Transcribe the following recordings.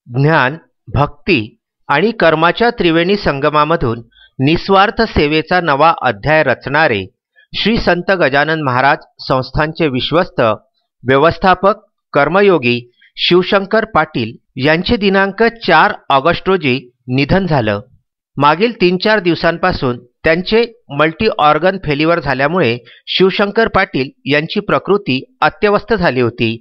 ज्ञान, भक्ती आणि कर्माच्या त्रिवेणी संगमामधून निस्वार्थ सेवेचा नवा अध्याय रचणारे श्री संत गजानन महाराज संस्थानचे विश्वस्त व्यवस्थापक कर्मयोगी शिवशंकर पाटील यांचे दिनांक 4 ऑगस्ट रोजी निधन झालं। मागील 3-4 दिवसांपासून त्यांचे मल्टी ऑर्गन फेल्युअर झाल्यामुळे शिवशंकर पाटील यांची प्रकृती अत्यवस्थ झाली होती।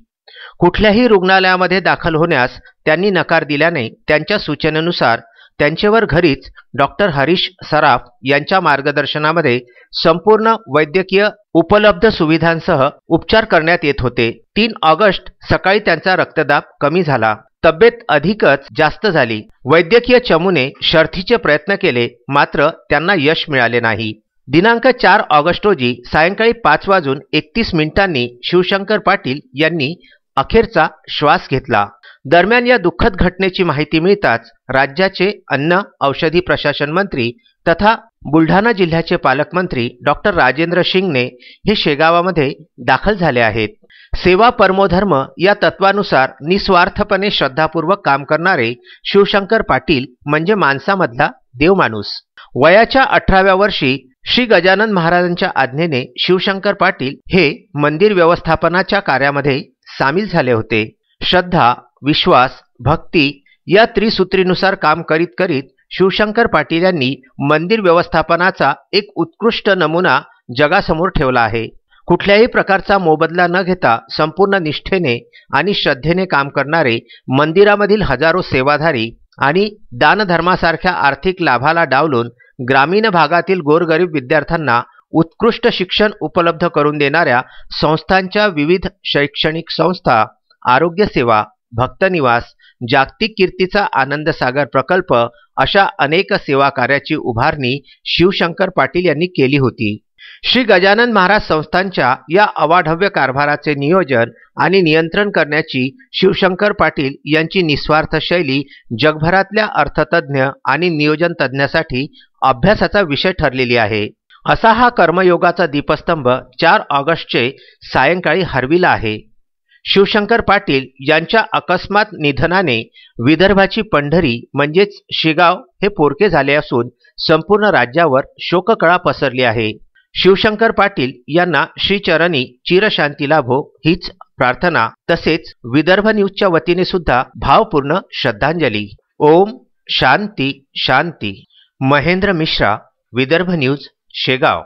कुठल्याही रुग्णालयामध्ये दाखल होण्यास त्यांनी नकार दिल्याने त्यांच्या सूचनेनुसार त्यांच्यावर घरीच डॉक्टर हरीश सराफ यांच्या मार्गदर्शनामध्ये संपूर्ण वैद्यकीय उपलब्ध सुविधांसह उपचार करण्यात येत होते। 3 ऑगस्ट सकाळी त्यांचा रक्तदाब कमी झाला, तब्येत अधिकच जास्त झाली। वैद्यकीय चमूने शर्थीचे प्रयत्न केले, मात्र त्यांना यश मिळाले नाही। दिनांक 4 ऑगस्ट रोजी सायंकाळी 5:31 शिवशंकर पाटील यांनी अखेरचा श्वास घेतला। दरम्यान या दुःखद घटनेची माहिती मिळताच राज्याचे अन्न औषधी प्रशासन मंत्री तथा बुलढाणा जिल्ह्याचे पालकमंत्री डॉक्टर राजेंद्र शिंगणे हे शेगावामध्ये दाखल झाले आहेत। सेवा परमो धर्म या तत्वानुसार निस्वार्थपणे श्रद्धापूर्वक काम करणारे शिवशंकर पाटील म्हणजे माणसामधला देवमाणूस। वयाच्या 18व्या वर्षी श्री गजानन महाराजांच्या आज्ञेने शिवशंकर पाटील हे मंदिर व्यवस्थापनाच्या कार्यामध्ये सामील झाले होते। श्रद्धा, विश्वास, भक्ती या त्रिसूत्रीनुसार काम करीत करीत शिवशंकर पाटील यांनी मंदिर व्यवस्थापनाचा एक उत्कृष्ट नमुना जगासमोर ठेवला आहे। कुठल्याही प्रकारचा मोबदला न घेता संपूर्ण निष्ठेने आणि श्रद्धेने काम करणारे मंदिरामधील हजारो सेवाधारी आणि दानधर्मासारख्या आर्थिक लाभाला डावलून ग्रामीण भागातील गोरगरीब विद्यार्थ्यांना उत्कृष्ट शिक्षण उपलब्ध करून देणाऱ्या संस्थांच्या विविध शैक्षणिक संस्था, आरोग्य सेवा, भक्तनिवास, जागतिक कीर्तीचा आनंद सागर प्रकल्प अशा अनेक सेवा कार्याची उभारणी शिवशंकर पाटील यांनी केली होती। श्री गजानन महाराज संस्थांच्या या अवाढव्य कारभाराचे नियोजन आणि नियंत्रण करण्याची शिवशंकर पाटील यांची निस्वार्थ शैली जगभरातल्या अर्थतज्ञ आणि नियोजन तज्ञासाठी अभ्यासाचा विषय ठरलेली आहे। असा हा कर्मयोगाचा दीपस्तंभ 4 ऑगस्टचे सायंकाळी हरविला आहे। शिवशंकर पाटील यांच्या अकस्मात निधनाने विदर्भाची पंढरी म्हणजेच शेगाव हे पोरके झाले असून संपूर्ण राज्यावर शोककळा पसरली आहे। शिवशंकर पाटील यांना श्रीचरणी चिरशांती लाभो हीच प्रार्थना, तसेच विदर्भ न्यूजच्या वतीने सुद्धा भावपूर्ण श्रद्धांजली। ओम शांती शांती। महेंद्र मिश्रा, विदर्भ न्यूज, शेगाव।